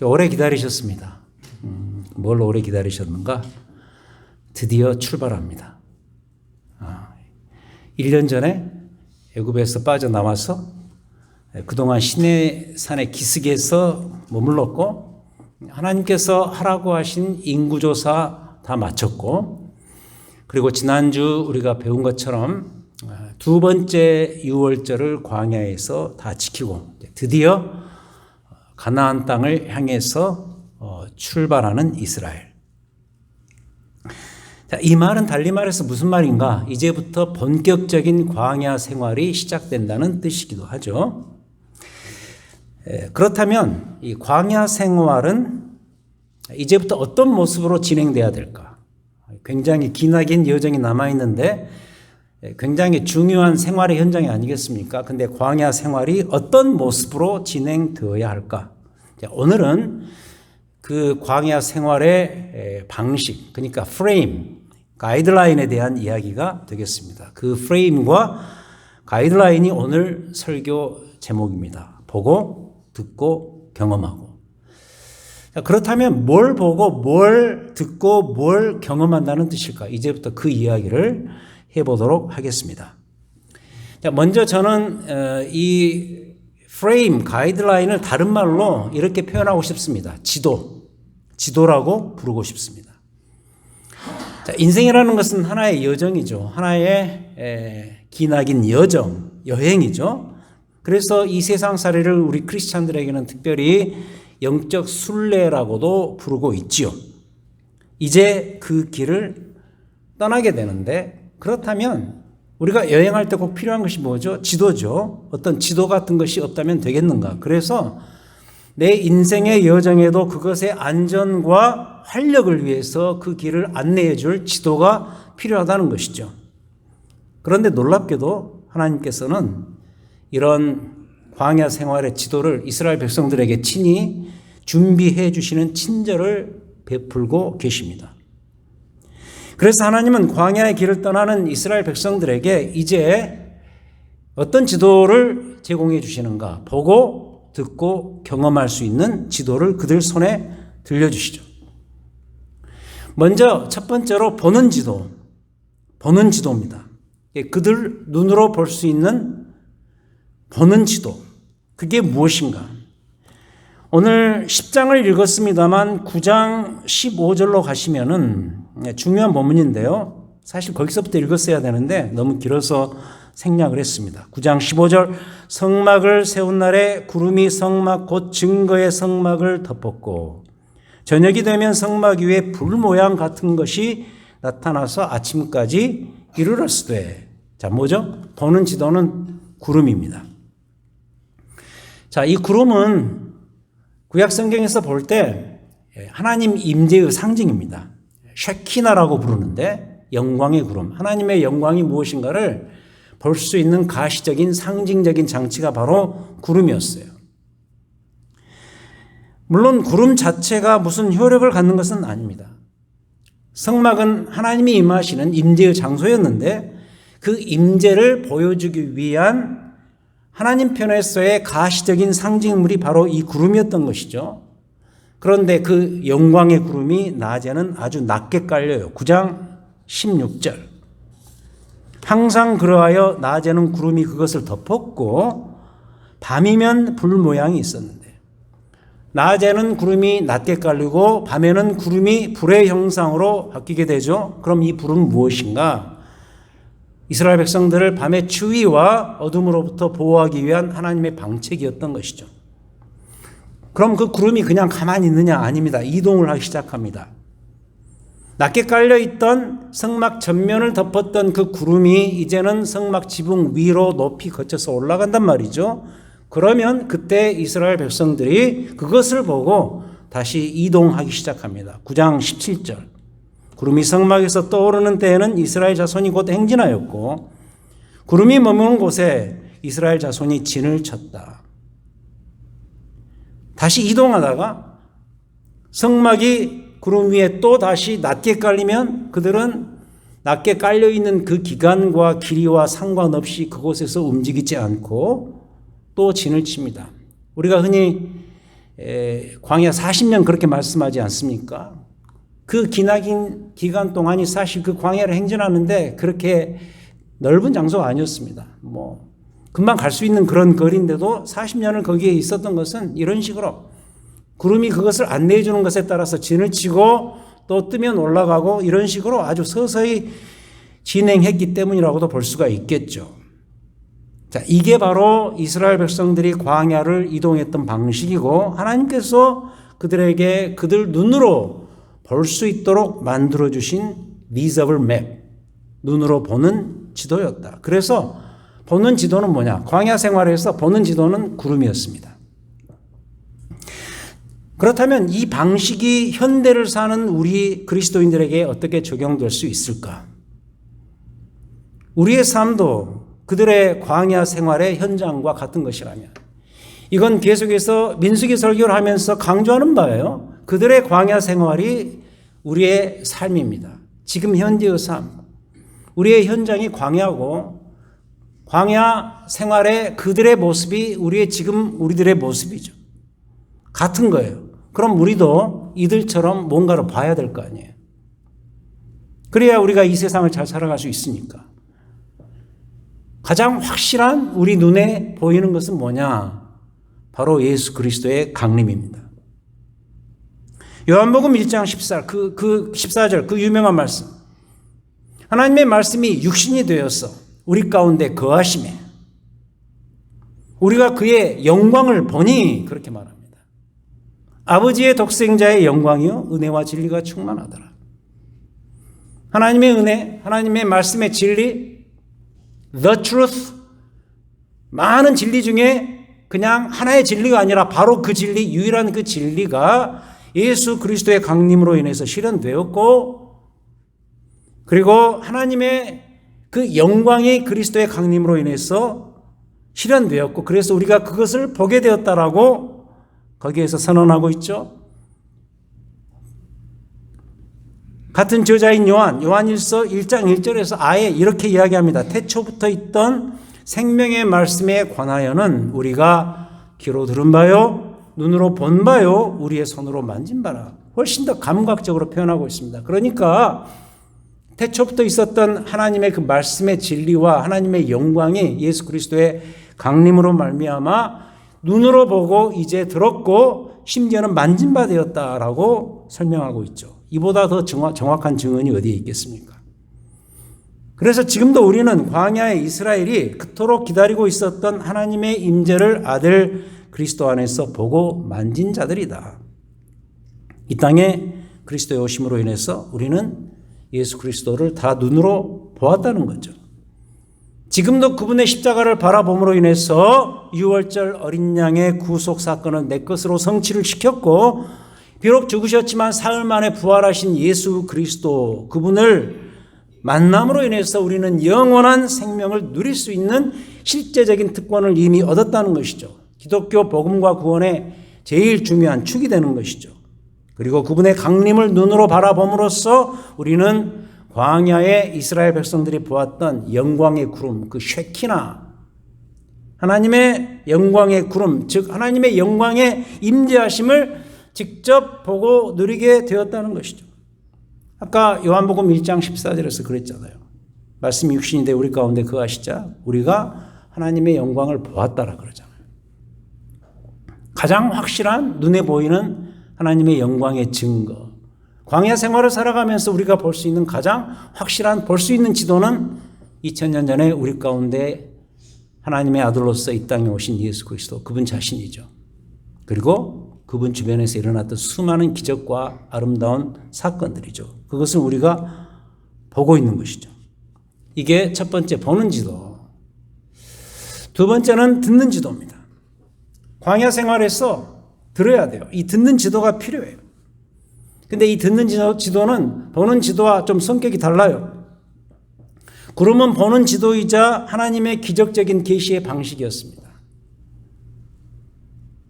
오래 기다리셨습니다. 뭘 오래 기다리셨는가? 드디어 출발합니다. 1년 전에 애굽에서 빠져나와서 그동안 시내산의 기슭에서 머물렀고, 하나님께서 하라고 하신 인구조사 다 마쳤고, 그리고 지난주 우리가 배운 것처럼 두 번째 유월절을 광야에서 다 지키고 드디어 가나안 땅을 향해서 출발하는 이스라엘. 자, 이 말은 달리 말해서 무슨 말인가? 이제부터 본격적인 광야 생활이 시작된다는 뜻이기도 하죠. 그렇다면 이 광야 생활은 이제부터 어떤 모습으로 진행돼야 될까? 굉장히 기나긴 여정이 남아있는데 굉장히 중요한 생활의 현장이 아니겠습니까? 근데 광야 생활이 어떤 모습으로 진행되어야 할까? 오늘은 그 광야 생활의 방식, 그러니까 프레임, 가이드라인에 대한 이야기가 되겠습니다. 그 프레임과 가이드라인이 오늘 설교 제목입니다. 보고, 듣고, 경험하고. 그렇다면 뭘 보고, 뭘 듣고, 뭘 경험한다는 뜻일까? 이제부터 그 이야기를 해보도록 하겠습니다. 먼저 저는 이 프레임, 가이드라인을 다른 말로 이렇게 표현하고 싶습니다. 지도라고 부르고 싶습니다. 자, 인생이라는 것은 하나의 여정이죠. 하나의 기나긴 여행이죠. 그래서 이 세상살이를 우리 크리스찬들에게는 특별히 영적 순례라고도 부르고 있지요. 이제 그 길을 떠나게 되는데, 그렇다면 우리가 여행할 때 꼭 필요한 것이 뭐죠? 지도죠. 어떤 지도 같은 것이 없다면 되겠는가? 그래서 내 인생의 여정에도 그것의 안전과 활력을 위해서 그 길을 안내해 줄 지도가 필요하다는 것이죠. 그런데 놀랍게도 하나님께서는 이런 광야 생활의 지도를 이스라엘 백성들에게 친히 준비해 주시는 친절을 베풀고 계십니다. 그래서 하나님은 광야의 길을 떠나는 이스라엘 백성들에게 이제 어떤 지도를 제공해 주시는가? 보고, 듣고, 경험할 수 있는 지도를 그들 손에 들려주시죠. 먼저 첫 번째로 보는 지도입니다. 그들 눈으로 볼 수 있는 보는 지도. 그게 무엇인가? 오늘 10장을 읽었습니다만 9장 15절로 가시면은 중요한 본문인데요. 사실 거기서부터 읽었어야 되는데 너무 길어서 생략을 했습니다. 9장 15절, 성막을 세운 날에 구름이 성막 곧 증거의 성막을 덮었고 저녁이 되면 성막 위에 불 모양 같은 것이 나타나서 아침까지 이르렀으되. 자, 뭐죠? 보는 지도는 구름입니다. 자, 이 구름은 구약 성경에서 볼 때 하나님 임재의 상징입니다. 쉐키나라고 부르는데 영광의 구름, 하나님의 영광이 무엇인가를 볼 수 있는 가시적인 상징적인 장치가 바로 구름이었어요. 물론 구름 자체가 무슨 효력을 갖는 것은 아닙니다. 성막은 하나님이 임하시는 임재의 장소였는데 그 임재를 보여주기 위한 하나님 편에서의 가시적인 상징물이 바로 이 구름이었던 것이죠. 그런데 그 영광의 구름이 낮에는 아주 낮게 깔려요. 9장 16절. 항상 그러하여 낮에는 구름이 그것을 덮었고 밤이면 불 모양이 있었는데, 낮에는 구름이 낮게 깔리고 밤에는 구름이 불의 형상으로 바뀌게 되죠. 그럼 이 불은 무엇인가? 이스라엘 백성들을 밤의 추위와 어둠으로부터 보호하기 위한 하나님의 방책이었던 것이죠. 그럼 그 구름이 그냥 가만히 있느냐? 아닙니다. 이동을 하기 시작합니다. 낮게 깔려있던 성막 전면을 덮었던 그 구름이 이제는 성막 지붕 위로 높이 거쳐서 올라간단 말이죠. 그러면 그때 이스라엘 백성들이 그것을 보고 다시 이동하기 시작합니다. 9장 17절. 구름이 성막에서 떠오르는 때에는 이스라엘 자손이 곧 행진하였고 구름이 머무는 곳에 이스라엘 자손이 진을 쳤다. 다시 이동하다가 성막이 구름 위에 또 다시 낮게 깔리면 그들은 낮게 깔려있는 그 기간과 길이와 상관없이 그곳에서 움직이지 않고 또 진을 칩니다. 우리가 흔히 광야 40년 그렇게 말씀하지 않습니까? 그 기나긴 기간 동안이 사실 그 광야를 행진하는데 그렇게 넓은 장소가 아니었습니다. 금방 갈 수 있는 그런 거리인데도 40년을 거기에 있었던 것은 이런 식으로 구름이 그것을 안내해 주는 것에 따라서 진을 치고 또 뜨면 올라가고 이런 식으로 아주 서서히 진행했기 때문이라고도 볼 수가 있겠죠. 자, 이게 바로 이스라엘 백성들이 광야를 이동했던 방식이고 하나님께서 그들에게 그들 눈으로 볼 수 있도록 만들어주신 visible map, 눈으로 보는 지도였다. 그래서 보는 지도는 뭐냐? 광야 생활에서 보는 지도는 구름이었습니다. 그렇다면 이 방식이 현대를 사는 우리 그리스도인들에게 어떻게 적용될 수 있을까? 우리의 삶도 그들의 광야 생활의 현장과 같은 것이라면 이건 계속해서 민수기 설교를 하면서 강조하는 바예요. 그들의 광야 생활이 우리의 삶입니다. 지금 현재의 삶. 우리의 현장이 광야고 광야 생활의 그들의 모습이 우리들의 모습이죠. 같은 거예요. 그럼 우리도 이들처럼 뭔가를 봐야 될 거 아니에요. 그래야 우리가 이 세상을 잘 살아갈 수 있으니까. 가장 확실한 우리 눈에 보이는 것은 뭐냐? 바로 예수 그리스도의 강림입니다. 요한복음 1장 14절 그 유명한 말씀. 하나님의 말씀이 육신이 되어서 우리 가운데 거하시매 우리가 그의 영광을 보니 그렇게 말합니다. 아버지의 독생자의 영광이요 은혜와 진리가 충만하더라. 하나님의 은혜, 하나님의 말씀의 진리, the truth, 많은 진리 중에 그냥 하나의 진리가 아니라 바로 그 진리, 유일한 그 진리가 예수 그리스도의 강림으로 인해서 실현되었고 그리고 하나님의 그 영광이 그리스도의 강림으로 인해서 실현되었고 그래서 우리가 그것을 보게 되었다라고 거기에서 선언하고 있죠. 같은 저자인 요한일서 1장 1절에서 아예 이렇게 이야기합니다. 태초부터 있던 생명의 말씀에 관하여는 우리가 귀로 들은 바요 눈으로 본 바요 우리의 손으로 만진 바라. 훨씬 더 감각적으로 표현하고 있습니다. 그러니까 태초부터 있었던 하나님의 그 말씀의 진리와 하나님의 영광이 예수 그리스도의 강림으로 말미암아 눈으로 보고 이제 들었고 심지어는 만진 바 되었다라고 설명하고 있죠. 이보다 더 정확한 증언이 어디에 있겠습니까? 그래서 지금도 우리는 광야의 이스라엘이 그토록 기다리고 있었던 하나님의 임재를 아들 그리스도 안에서 보고 만진 자들이다. 이 땅에 그리스도의 오심으로 인해서 우리는 예수 그리스도를 다 눈으로 보았다는 거죠. 지금도 그분의 십자가를 바라봄으로 인해서 유월절 어린 양의 구속 사건은 내 것으로 성취를 시켰고 비록 죽으셨지만 사흘 만에 부활하신 예수 그리스도 그분을 만남으로 인해서 우리는 영원한 생명을 누릴 수 있는 실제적인 특권을 이미 얻었다는 것이죠. 기독교 복음과 구원의 제일 중요한 축이 되는 것이죠. 그리고 그분의 강림을 눈으로 바라봄으로써 우리는 광야의 이스라엘 백성들이 보았던 영광의 구름, 그 쉐키나, 하나님의 영광의 구름, 즉 하나님의 영광의 임재하심을 직접 보고 누리게 되었다는 것이죠. 아까 요한복음 1장 14절에서 그랬잖아요. 말씀이 육신이 되어 우리 가운데 거하시자 우리가 하나님의 영광을 보았다라 그러잖아요. 가장 확실한 눈에 보이는 하나님의 영광의 증거. 광야 생활을 살아가면서 우리가 볼 수 있는 가장 확실한 볼 수 있는 지도는 2000년 전에 우리 가운데 하나님의 아들로서 이 땅에 오신 예수 그리스도 그분 자신이죠. 그리고 그분 주변에서 일어났던 수많은 기적과 아름다운 사건들이죠. 그것을 우리가 보고 있는 것이죠. 이게 첫 번째 보는 지도. 두 번째는 듣는 지도입니다. 광야 생활에서 들어야 돼요. 이 듣는 지도가 필요해요. 근데 이 듣는 지도는 보는 지도와 좀 성격이 달라요. 구름은 보는 지도이자 하나님의 기적적인 계시의 방식이었습니다.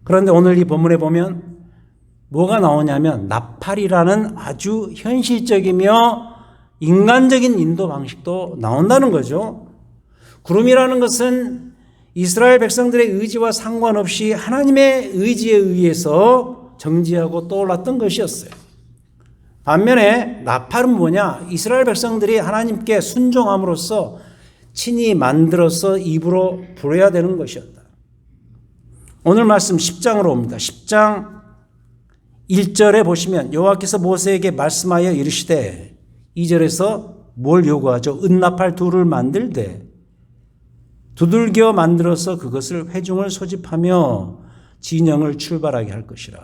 그런데 오늘 이 본문에 보면 뭐가 나오냐면 나팔이라는 아주 현실적이며 인간적인 인도 방식도 나온다는 거죠. 구름이라는 것은 이스라엘 백성들의 의지와 상관없이 하나님의 의지에 의해서 정지하고 떠올랐던 것이었어요. 반면에 나팔은 뭐냐? 이스라엘 백성들이 하나님께 순종함으로써 친히 만들어서 입으로 불어야 되는 것이었다. 오늘 말씀 10장으로 옵니다. 10장 1절에 보시면 여호와께서 모세에게 말씀하여 이르시되 2절에서 뭘 요구하죠? 은나팔 둘을 만들되 두들겨 만들어서 그것을 회중을 소집하며 진영을 출발하게 할 것이라.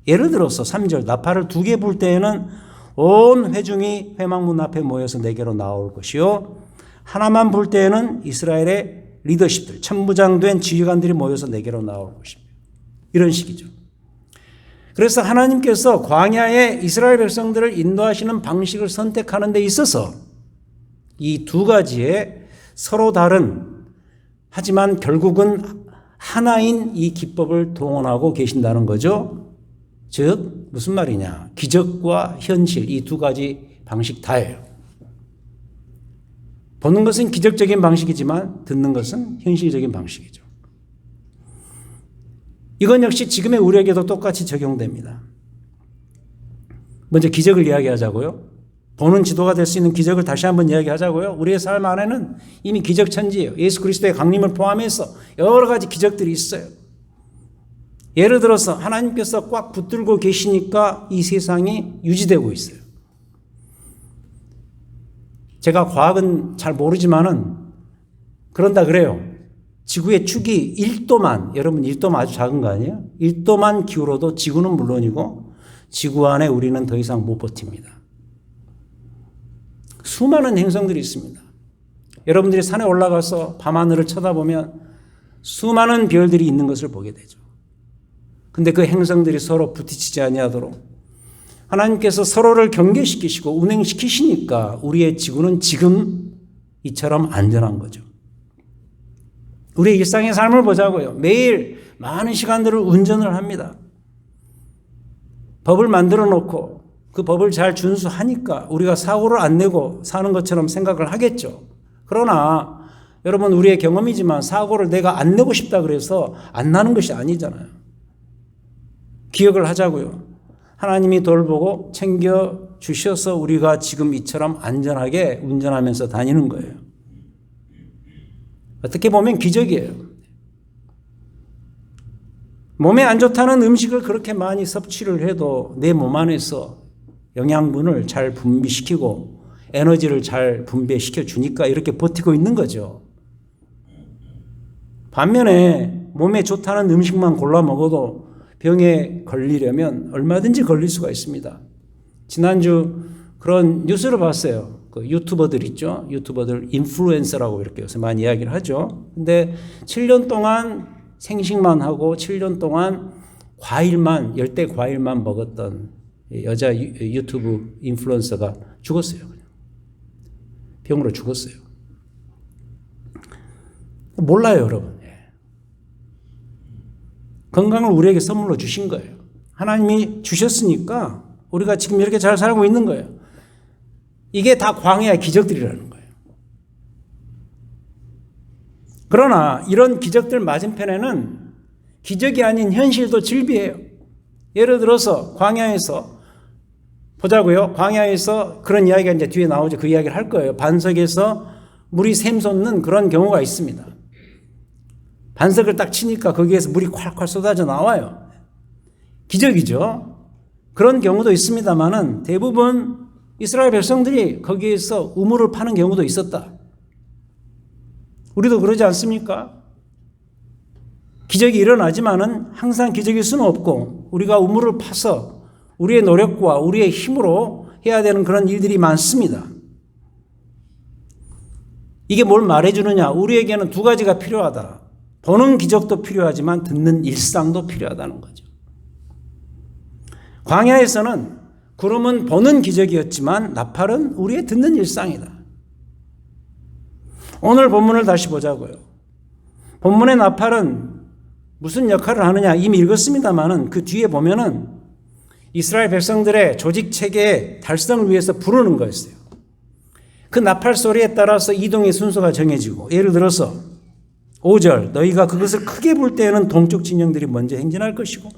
예를 들어서 3절 나팔을 2개 불 때에는 온 회중이 회막문 앞에 모여서 내게로 나올 것이요 하나만 불 때에는 이스라엘의 리더십들 천부장된 지휘관들이 모여서 내게로 나올 것입니다. 이런 식이죠. 그래서 하나님께서 광야에 이스라엘 백성들을 인도하시는 방식을 선택하는 데 있어서 이 두 가지의 서로 다른 하지만 결국은 하나인 이 기법을 동원하고 계신다는 거죠. 즉 무슨 말이냐? 기적과 현실 이 두 가지 방식 다예요. 보는 것은 기적적인 방식이지만 듣는 것은 현실적인 방식이죠. 이건 역시 지금의 우리에게도 똑같이 적용됩니다. 먼저 기적을 이야기하자고요. 보는 지도가 될 수 있는 기적을 다시 한번 이야기하자고요. 우리의 삶 안에는 이미 기적천지예요. 예수 그리스도의 강림을 포함해서 여러 가지 기적들이 있어요. 예를 들어서 하나님께서 꽉 붙들고 계시니까 이 세상이 유지되고 있어요. 제가 과학은 잘 모르지만은 그런다 그래요. 지구의 축이 1도만, 여러분 1도만 아주 작은 거 아니에요? 1도만 기울어도 지구는 물론이고 지구 안에 우리는 더 이상 못 버팁니다. 수많은 행성들이 있습니다. 여러분들이 산에 올라가서 밤하늘을 쳐다보면 수많은 별들이 있는 것을 보게 되죠. 근데 그 행성들이 서로 부딪히지 아니하도록 하나님께서 서로를 경계시키시고 운행시키시니까 우리의 지구는 지금 이처럼 안전한 거죠. 우리의 일상의 삶을 보자고요. 매일 많은 시간들을 운전을 합니다. 법을 만들어 놓고 그 법을 잘 준수하니까 우리가 사고를 안 내고 사는 것처럼 생각을 하겠죠. 그러나 여러분 우리의 경험이지만 사고를 내가 안 내고 싶다 그래서 안 나는 것이 아니잖아요. 기억을 하자고요. 하나님이 돌보고 챙겨주셔서 우리가 지금 이처럼 안전하게 운전하면서 다니는 거예요. 어떻게 보면 기적이에요. 몸에 안 좋다는 음식을 그렇게 많이 섭취를 해도 내 몸 안에서 영양분을 잘 분비시키고 에너지를 잘 분배시켜 주니까 이렇게 버티고 있는 거죠. 반면에 몸에 좋다는 음식만 골라 먹어도 병에 걸리려면 얼마든지 걸릴 수가 있습니다. 지난주 그런 뉴스를 봤어요. 그 유튜버들 있죠. 유튜버들 인플루엔서라고 이렇게 요새 많이 이야기를 하죠. 근데 7년 동안 생식만 하고 7년 동안 과일만, 열대 과일만 먹었던 여자 유튜브 인플루언서가 죽었어요. 병으로 죽었어요. 몰라요, 여러분. 건강을 우리에게 선물로 주신 거예요. 하나님이 주셨으니까 우리가 지금 이렇게 잘 살고 있는 거예요. 이게 다 광야의 기적들이라는 거예요. 그러나 이런 기적들 맞은편에는 기적이 아닌 현실도 질비해요. 예를 들어서 광야에서 보자고요. 광야에서 그런 이야기가 이제 뒤에 나오죠. 그 이야기를 할 거예요. 반석에서 물이 샘솟는 그런 경우가 있습니다. 반석을 딱 치니까 거기에서 물이 콸콸 쏟아져 나와요. 기적이죠. 그런 경우도 있습니다만은 대부분 이스라엘 백성들이 거기에서 우물을 파는 경우도 있었다. 우리도 그러지 않습니까? 기적이 일어나지만은 항상 기적일 수는 없고 우리가 우물을 파서 우리의 노력과 우리의 힘으로 해야 되는 그런 일들이 많습니다. 이게 뭘 말해주느냐? 우리에게는 두 가지가 필요하다. 보는 기적도 필요하지만 듣는 일상도 필요하다는 거죠. 광야에서는 구름은 보는 기적이었지만 나팔은 우리의 듣는 일상이다. 오늘 본문을 다시 보자고요. 본문의 나팔은 무슨 역할을 하느냐 이미 읽었습니다만은 그 뒤에 보면은 이스라엘 백성들의 조직 체계의 달성을 위해서 부르는 거였어요. 그 나팔 소리에 따라서 이동의 순서가 정해지고 예를 들어서 5절 너희가 그것을 크게 불 때에는 동쪽 진영들이 먼저 행진할 것이고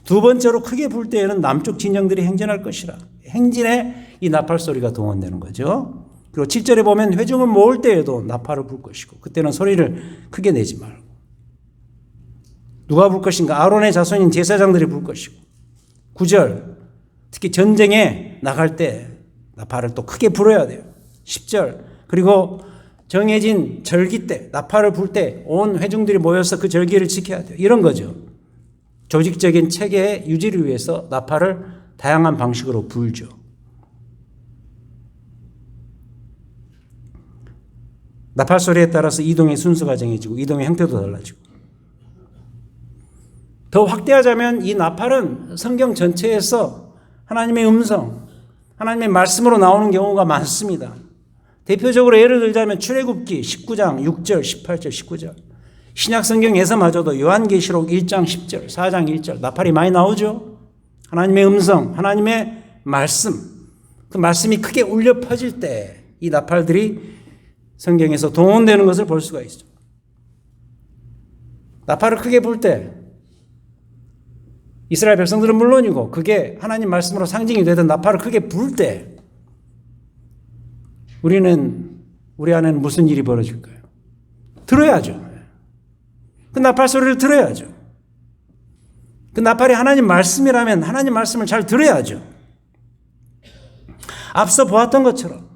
두 번째로 크게 불 때에는 남쪽 진영들이 행진할 것이라. 행진에 이 나팔 소리가 동원되는 거죠. 그리고 7절에 보면 회중을 모을 때에도 나팔을 불 것이고 그때는 소리를 크게 내지 말고. 누가 불 것인가? 아론의 자손인 제사장들이 불 것이고. 9절 특히 전쟁에 나갈 때 나팔을 또 크게 불어야 돼요. 10절 그리고 정해진 절기 때 나팔을 불 때 온 회중들이 모여서 그 절기를 지켜야 돼요. 이런 거죠. 조직적인 체계의 유지를 위해서 나팔을 다양한 방식으로 불죠. 나팔 소리에 따라서 이동의 순서가 정해지고 이동의 형태도 달라지고. 더 확대하자면 이 나팔은 성경 전체에서 하나님의 음성, 하나님의 말씀으로 나오는 경우가 많습니다. 대표적으로 예를 들자면 출애굽기 19장 6절, 18절, 19절. 신약 성경에서마저도 요한계시록 1장 10절, 4장 1절 나팔이 많이 나오죠. 하나님의 음성, 하나님의 말씀. 그 말씀이 크게 울려 퍼질 때 이 나팔들이 성경에서 동원되는 것을 볼 수가 있죠. 나팔을 크게 불 때 이스라엘 백성들은 물론이고 그게 하나님 말씀으로 상징이 되던 나팔을 크게 불 때 우리 안에는 무슨 일이 벌어질까요? 들어야죠. 그 나팔 소리를 들어야죠. 그 나팔이 하나님 말씀이라면 하나님 말씀을 잘 들어야죠. 앞서 보았던 것처럼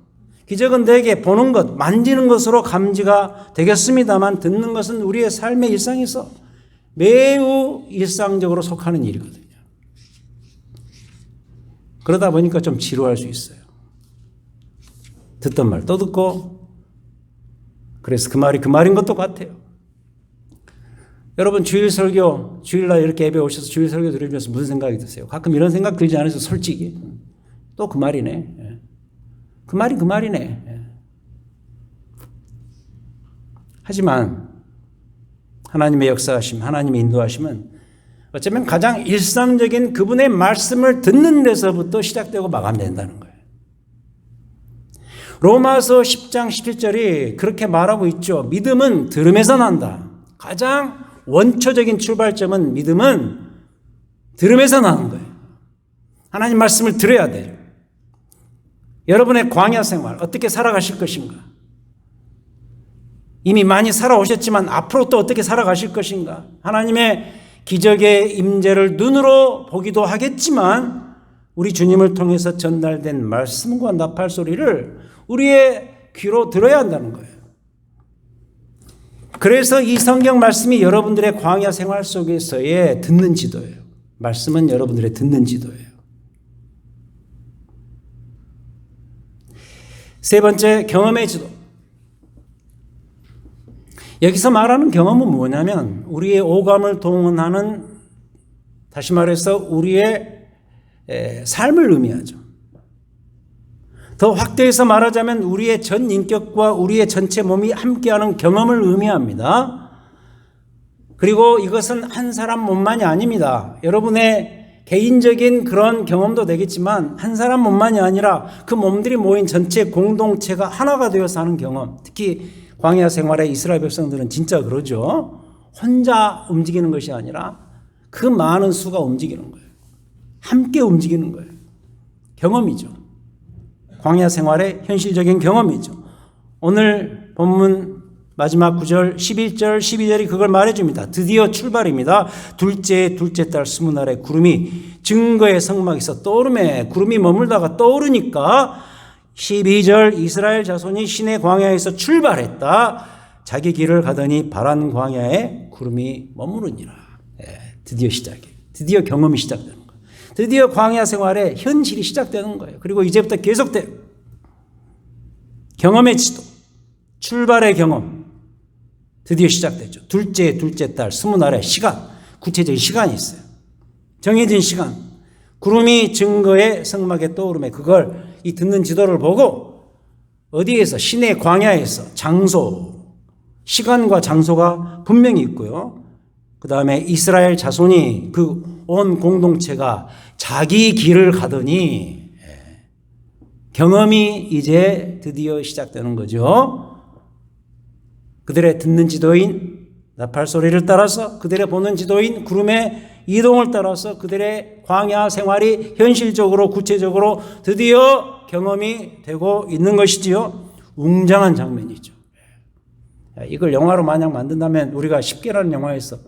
기적은 내게 보는 것, 만지는 것으로 감지가 되겠습니다만 듣는 것은 우리의 삶의 일상에서 매우 일상적으로 속하는 일이거든요. 그러다 보니까 좀 지루할 수 있어요. 듣던 말 또 듣고 그래서 그 말이 그 말인 것도 같아요. 여러분 주일 설교, 주일날 이렇게 예배 오셔서 주일 설교 들으면서 무슨 생각이 드세요? 가끔 이런 생각 들지 않으세요? 솔직히. 또 그 말이네. 그 말이 그 말이네. 하지만 하나님의 역사하심, 하나님의 인도하심은 어쩌면 가장 일상적인 그분의 말씀을 듣는 데서부터 시작되고 마감된다는 거예요. 로마서 10장 17절이 그렇게 말하고 있죠. 믿음은 들음에서 난다. 가장 원초적인 출발점은 믿음은 들음에서 나는 거예요. 하나님 말씀을 들어야 돼요. 여러분의 광야 생활 어떻게 살아가실 것인가? 이미 많이 살아오셨지만 앞으로 또 어떻게 살아가실 것인가? 하나님의 기적의 임재를 눈으로 보기도 하겠지만 우리 주님을 통해서 전달된 말씀과 나팔 소리를 우리의 귀로 들어야 한다는 거예요. 그래서 이 성경 말씀이 여러분들의 광야 생활 속에서의 듣는 지도예요. 말씀은 여러분들의 듣는 지도예요. 세 번째, 경험의 지도. 여기서 말하는 경험은 뭐냐면 우리의 오감을 동원하는, 다시 말해서 우리의 삶을 의미하죠. 더 확대해서 말하자면 우리의 전 인격과 우리의 전체 몸이 함께하는 경험을 의미합니다. 그리고 이것은 한 사람 몸만이 아닙니다. 여러분의 개인적인 그런 경험도 되겠지만 한 사람 몸만이 아니라 그 몸들이 모인 전체 공동체가 하나가 되어서 하는 경험. 특히 광야 생활의 이스라엘 백성들은 진짜 그러죠. 혼자 움직이는 것이 아니라 그 많은 수가 움직이는 거예요. 함께 움직이는 거예요. 경험이죠. 광야 생활의 현실적인 경험이죠. 오늘 본문 마지막 9절, 11절, 12절이 그걸 말해줍니다. 드디어 출발입니다. 둘째 달 20날에 구름이 증거의 성막에서 떠오르매 구름이 머물다가 떠오르니까 12절 이스라엘 자손이 시내 광야에서 출발했다. 자기 길을 가더니 바란 광야에 구름이 머무르니라. 드디어 시작이에요. 드디어 경험이 시작되는 거예요. 드디어 광야 생활의 현실이 시작되는 거예요. 그리고 이제부터 계속돼요. 경험의 지도, 출발의 경험, 드디어 시작되죠. 둘째 달 20날의 시간, 구체적인 시간이 있어요. 정해진 시간, 구름이 증거의 성막에 떠오르며 그걸 이 듣는 지도를 보고 어디에서? 시내 광야에서 장소, 시간과 장소가 분명히 있고요. 그 다음에 이스라엘 자손이 그 온 공동체가 자기 길을 가더니 경험이 이제 드디어 시작되는 거죠. 그들의 듣는 지도인 나팔 소리를 따라서 그들의 보는 지도인 구름의 이동을 따라서 그들의 광야 생활이 현실적으로 구체적으로 드디어 경험이 되고 있는 것이지요. 웅장한 장면이죠. 이걸 영화로 만약 만든다면 우리가 10개라는 영화에서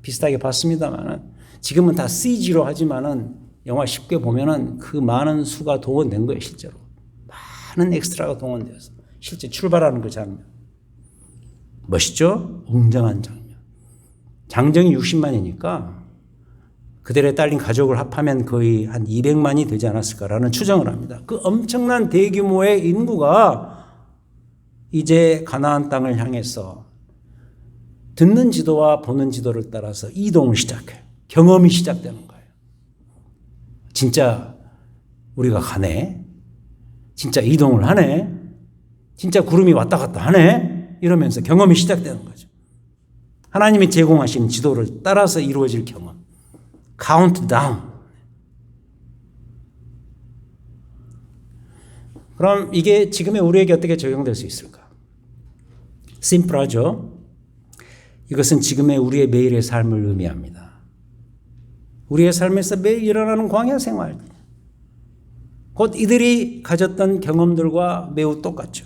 비슷하게 봤습니다만은 지금은 다 CG로 하지만은 영화 10개 보면은 그 많은 수가 동원된 거예요, 실제로. 많은 엑스트라가 동원되어서 실제 출발하는 그 장면. 멋있죠? 웅장한 장면. 장정이 60만이니까 그들의 딸린 가족을 합하면 거의 한 200만이 되지 않았을까라는 추정을 합니다. 그 엄청난 대규모의 인구가 이제 가나안 땅을 향해서 듣는 지도와 보는 지도를 따라서 이동을 시작해요. 경험이 시작되는 거예요. 진짜 우리가 가네. 진짜 이동을 하네. 진짜 구름이 왔다 갔다 하네. 이러면서 경험이 시작되는 거죠. 하나님이 제공하신 지도를 따라서 이루어질 경험. 카운트다운. 그럼 이게 지금의 우리에게 어떻게 적용될 수 있을까? 심플하죠? 이것은 지금의 우리의 매일의 삶을 의미합니다. 우리의 삶에서 매일 일어나는 광야 생활. 곧 이들이 가졌던 경험들과 매우 똑같죠.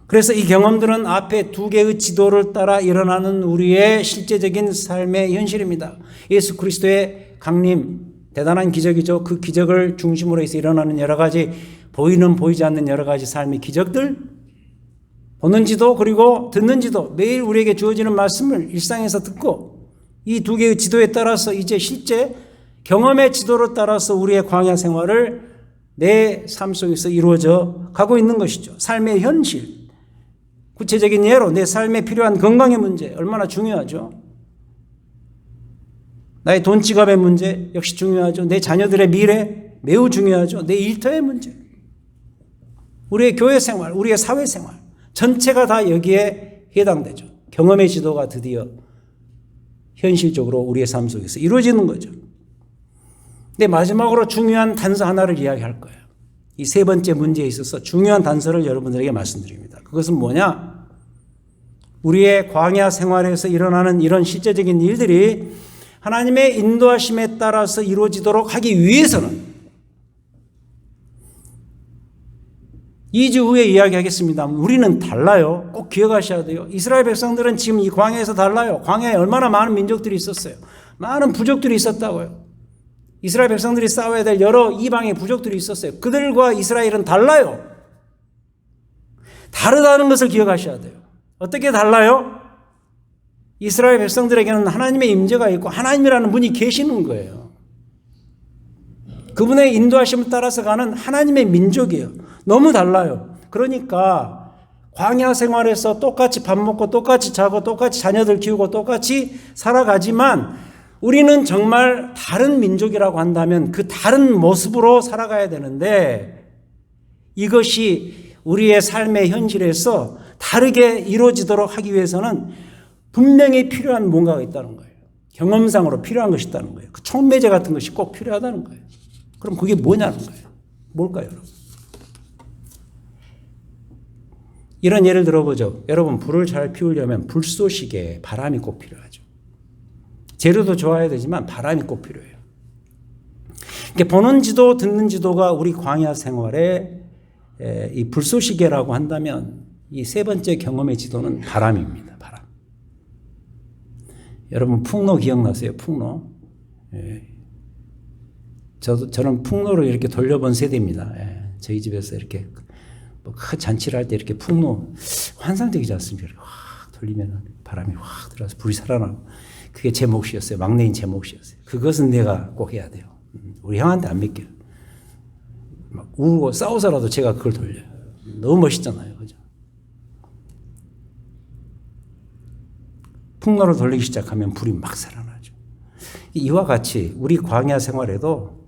그래서 이 경험들은 앞에 두 개의 지도를 따라 일어나는 우리의 실제적인 삶의 현실입니다. 예수 그리스도의 강림, 대단한 기적이죠. 그 기적을 중심으로 해서 일어나는 여러 가지 보이는 보이지 않는 여러 가지 삶의 기적들, 보는 지도 그리고 듣는 지도, 매일 우리에게 주어지는 말씀을 일상에서 듣고 이 두 개의 지도에 따라서 이제 실제 경험의 지도를 따라서 우리의 광야 생활을 내 삶 속에서 이루어져 가고 있는 것이죠. 삶의 현실. 구체적인 예로 내 삶에 필요한 건강의 문제 얼마나 중요하죠. 나의 돈 지갑의 문제 역시 중요하죠. 내 자녀들의 미래 매우 중요하죠. 내 일터의 문제, 우리의 교회 생활, 우리의 사회 생활 전체가 다 여기에 해당되죠. 경험의 지도가 드디어 현실적으로 우리의 삶 속에서 이루어지는 거죠. 근데 마지막으로 중요한 단서 하나를 이야기할 거예요. 이 세 번째 문제에 있어서 중요한 단서를 여러분들에게 말씀드립니다. 그것은 뭐냐? 우리의 광야 생활에서 일어나는 이런 실제적인 일들이 하나님의 인도하심에 따라서 이루어지도록 하기 위해서는 2주 후에 이야기하겠습니다. 우리는 달라요. 꼭 기억하셔야 돼요. 이스라엘 백성들은 지금 이 광야에서 달라요. 광야에 얼마나 많은 민족들이 있었어요. 많은 부족들이 있었다고요. 이스라엘 백성들이 싸워야 될 여러 이방의 부족들이 있었어요. 그들과 이스라엘은 달라요. 다르다는 것을 기억하셔야 돼요. 어떻게 달라요? 이스라엘 백성들에게는 하나님의 임재가 있고 하나님이라는 분이 계시는 거예요. 그분의 인도하심을 따라서 가는 하나님의 민족이에요. 너무 달라요. 그러니까 광야 생활에서 똑같이 밥 먹고 똑같이 자고 똑같이 자녀들 키우고 똑같이 살아가지만 우리는 정말 다른 민족이라고 한다면 그 다른 모습으로 살아가야 되는데 이것이 우리의 삶의 현실에서 다르게 이루어지도록 하기 위해서는 분명히 필요한 뭔가가 있다는 거예요. 경험상으로 필요한 것이 있다는 거예요. 그 촉매제 같은 것이 꼭 필요하다는 거예요. 그럼 그게 뭐냐는 거예요. 뭘까요, 여러분? 이런 예를 들어보죠. 여러분, 불을 잘 피우려면 불쏘시개에 바람이 꼭 필요하죠. 재료도 좋아야 되지만 바람이 꼭 필요해요. 그러니까 보는 지도, 듣는 지도가 우리 광야 생활에 이 불쏘시개라고 한다면 이 세 번째 경험의 지도는 바람입니다. 바람. 여러분, 풍로 기억나세요? 풍로. 저는 풍로를 이렇게 돌려본 세대입니다. 저희 집에서 이렇게 큰 잔치를 할 때 이렇게 풍로 환상적이지 않습니까? 이렇게 확 돌리면 바람이 확 들어서 불이 살아나고 그게 제 몫이었어요. 막내인 제 몫이었어요. 그것은 내가 꼭 해야 돼요. 우리 형한테 안 맡겨요. 막 울고 싸워서라도 제가 그걸 돌려요. 너무 멋있잖아요. 그죠? 풍로를 돌리기 시작하면 불이 막 살아나죠. 이와 같이 우리 광야 생활에도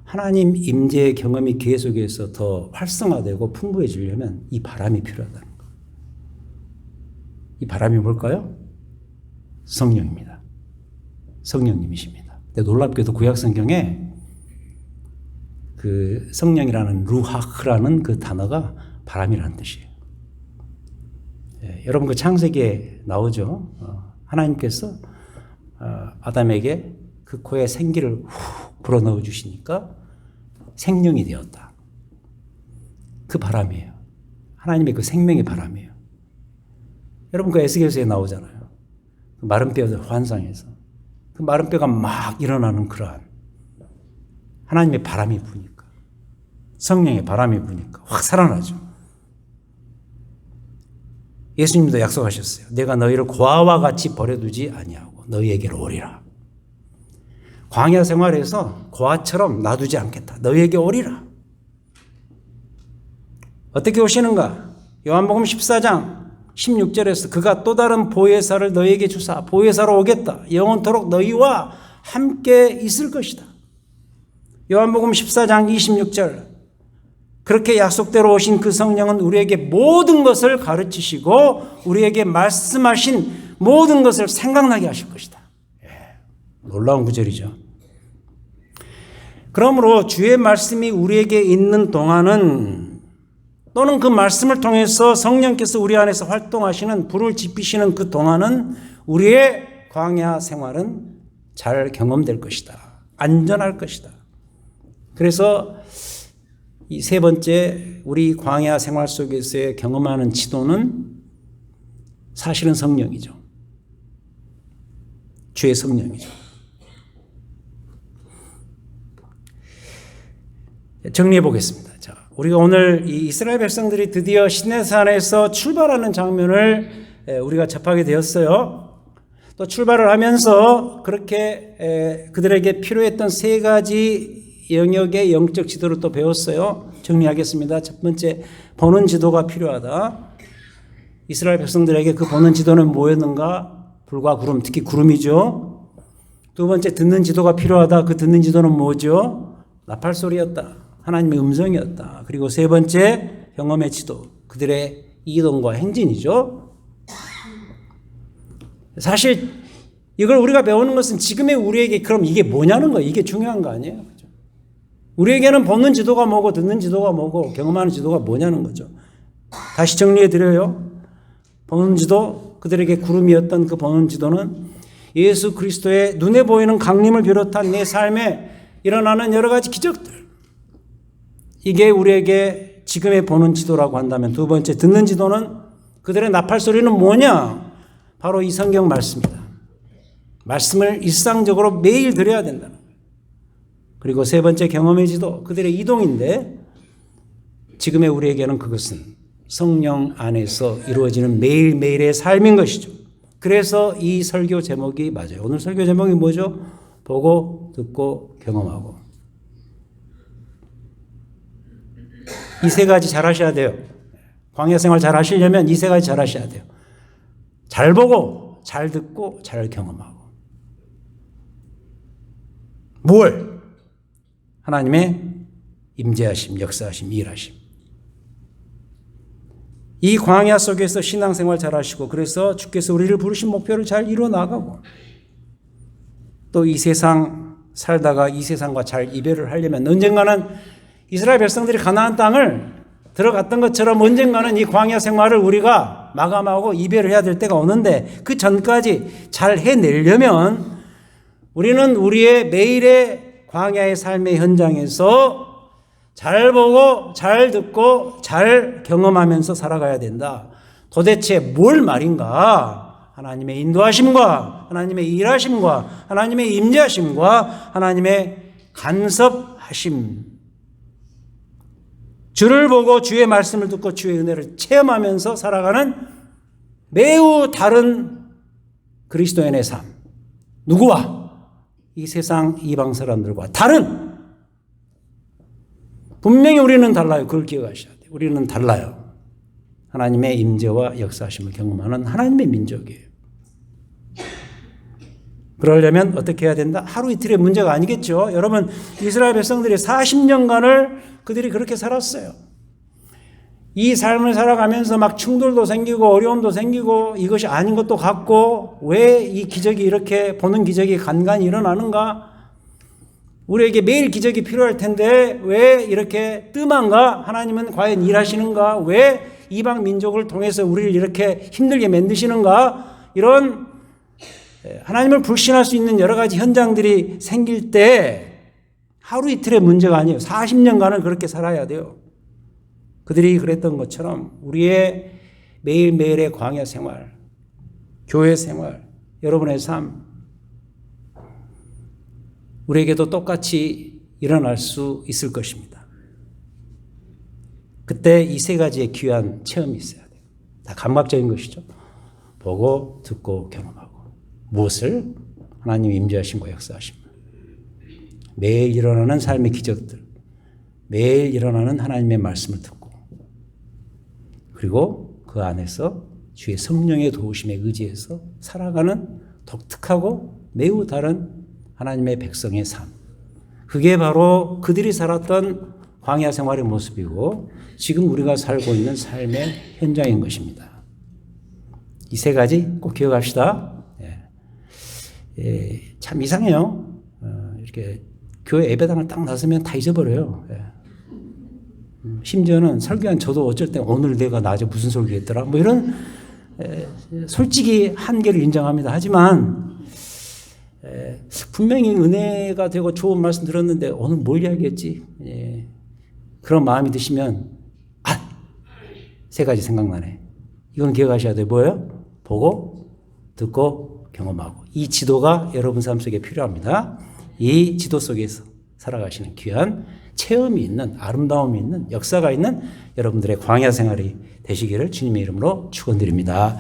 하나님 임재의 경험이 계속해서 더 활성화되고 풍부해지려면 이 바람이 필요하다는 거예요. 이 바람이 뭘까요? 성령입니다. 성령님이십니다. 근데 놀랍게도 구약 성경에 그 성령이라는 루하크라는 그 단어가 바람이라는 뜻이에요. 여러분 그 창세기에 나오죠. 하나님께서 아담에게 그 코에 생기를 훅 불어넣어 주시니까 생명이 되었다. 그 바람이에요. 하나님의 그 생명의 바람이에요. 여러분 그 에스겔서에 나오잖아요. 그 마른 뼈들 환상에서 그 마른 뼈가 막 일어나는 그러한 하나님의 바람이 부니까, 성령의 바람이 부니까 확 살아나죠. 예수님도 약속하셨어요. 내가 너희를 고아와 같이 버려두지 아니하고 너희에게로 오리라. 광야 생활에서 고아처럼 놔두지 않겠다. 너희에게 오리라. 어떻게 오시는가? 요한복음 14장 16절에서 그가 또 다른 보혜사를 너희에게 주사 보혜사로 오겠다. 영원토록 너희와 함께 있을 것이다. 요한복음 14장 26절. 그렇게 약속대로 오신 그 성령은 우리에게 모든 것을 가르치시고 우리에게 말씀하신 모든 것을 생각나게 하실 것이다. 놀라운 구절이죠. 그러므로 주의 말씀이 우리에게 있는 동안은, 또는 그 말씀을 통해서 성령께서 우리 안에서 활동하시는, 불을 지피시는 그 동안은 우리의 광야 생활은 잘 경험될 것이다. 안전할 것이다. 그래서 이 세 번째, 우리 광야 생활 속에서의 경험하는 지도는 사실은 성령이죠. 주의 성령이죠. 정리해 보겠습니다. 자, 우리가 오늘 이 이스라엘 백성들이 드디어 시내산에서 출발하는 장면을 우리가 접하게 되었어요. 또 출발을 하면서 그렇게 그들에게 필요했던 세 가지 영역의 영적 지도를 또 배웠어요. 정리하겠습니다. 첫 번째, 보는 지도가 필요하다. 이스라엘 백성들에게 그 보는 지도는 뭐였는가? 불과 구름, 특히 구름이죠. 두 번째, 듣는 지도가 필요하다. 그 듣는 지도는 뭐죠? 나팔 소리였다. 하나님의 음성이었다. 그리고 세 번째, 경험의 지도. 그들의 이동과 행진이죠. 사실 이걸 우리가 배우는 것은 지금의 우리에게 그럼 이게 뭐냐는 거예요. 이게 중요한 거 아니에요. 그렇죠? 우리에게는 보는 지도가 뭐고 듣는 지도가 뭐고 경험하는 지도가 뭐냐는 거죠. 다시 정리해 드려요. 보는 지도, 그들에게 구름이었던 그 보는 지도는 예수 그리스도의 눈에 보이는 강림을 비롯한 내 삶에 일어나는 여러 가지 기적들, 이게 우리에게 지금의 보는 지도라고 한다면, 두 번째 듣는 지도는 그들의 나팔 소리는 뭐냐? 바로 이 성경 말씀이다. 말씀을 일상적으로 매일 드려야 된다는 거예요. 그리고 세 번째 경험의 지도, 그들의 이동인데 지금의 우리에게는 그것은 성령 안에서 이루어지는 매일매일의 삶인 것이죠. 그래서 이 설교 제목이 맞아요. 오늘 설교 제목이 뭐죠? 보고 듣고 경험하고. 이 세 가지 잘 하셔야 돼요. 광야 생활 잘 하시려면 이 세 가지 잘 하셔야 돼요. 잘 보고, 잘 듣고, 잘 경험하고. 뭘? 하나님의 임재하심, 역사하심, 일하심. 이 광야 속에서 신앙생활 잘 하시고, 그래서 주께서 우리를 부르신 목표를 잘 이루어 나가고, 또 이 세상 살다가 이 세상과 잘 이별을 하려면 언젠가는 이스라엘 백성들이 가나안 땅을 들어갔던 것처럼 언젠가는 이 광야 생활을 우리가 마감하고 이별을 해야 될 때가 오는데, 그 전까지 잘 해내려면 우리는 우리의 매일의 광야의 삶의 현장에서 잘 보고 잘 듣고 잘 경험하면서 살아가야 된다. 도대체 뭘 말인가? 하나님의 인도하심과 하나님의 일하심과 하나님의 임재하심과 하나님의 간섭하심, 주를 보고 주의 말씀을 듣고 주의 은혜를 체험하면서 살아가는 매우 다른 그리스도인의 삶. 누구와? 이 세상 이방 사람들과 다른. 분명히 우리는 달라요. 그걸 기억하셔야 돼요. 우리는 달라요. 하나님의 임재와 역사하심을 경험하는 하나님의 민족이에요. 그러려면 어떻게 해야 된다? 하루 이틀의 문제가 아니겠죠. 여러분, 이스라엘 백성들이 40년간을 그들이 그렇게 살았어요. 이 삶을 살아가면서 막 충돌도 생기고 어려움도 생기고 이것이 아닌 것도 같고, 왜 이 기적이 이렇게 보는 기적이 간간히 일어나는가? 우리에게 매일 기적이 필요할 텐데 왜 이렇게 뜸한가? 하나님은 과연 일하시는가? 왜 이방 민족을 통해서 우리를 이렇게 힘들게 만드시는가? 이런 하나님을 불신할 수 있는 여러 가지 현장들이 생길 때 하루 이틀의 문제가 아니에요. 40년간을 그렇게 살아야 돼요. 그들이 그랬던 것처럼 우리의 매일매일의 광야 생활, 교회 생활, 여러분의 삶, 우리에게도 똑같이 일어날 수 있을 것입니다. 그때 이 세 가지의 귀한 체험이 있어야 돼요. 다 감각적인 것이죠. 보고, 듣고, 경험하고. 무엇을? 하나님 임재하심과 역사하심. 매일 일어나는 삶의 기적들, 매일 일어나는 하나님의 말씀을 듣고, 그리고 그 안에서 주의 성령의 도우심에 의지해서 살아가는 독특하고 매우 다른 하나님의 백성의 삶. 그게 바로 그들이 살았던 광야 생활의 모습이고 지금 우리가 살고 있는 삶의 현장인 것입니다. 이 세 가지 꼭 기억합시다. 참 이상해요. 이렇게 교회 예배당을 딱 나서면 다 잊어버려요. 심지어는 설교한 저도 어쩔 때 오늘 내가 낮에 무슨 설교했더라 뭐 이런 솔직히 한계를 인정합니다. 하지만 분명히 은혜가 되고 좋은 말씀 들었는데 오늘 뭘 이야기했지? 그런 마음이 드시면 세 가지 생각나네. 이건 기억하셔야 돼요. 뭐예요? 보고, 듣고, 경험하고. 이 지도가 여러분 삶 속에 필요합니다. 이 지도 속에서 살아가시는 귀한 체험이 있는, 아름다움이 있는, 역사가 있는 여러분들의 광야 생활이 되시기를 주님의 이름으로 축원드립니다.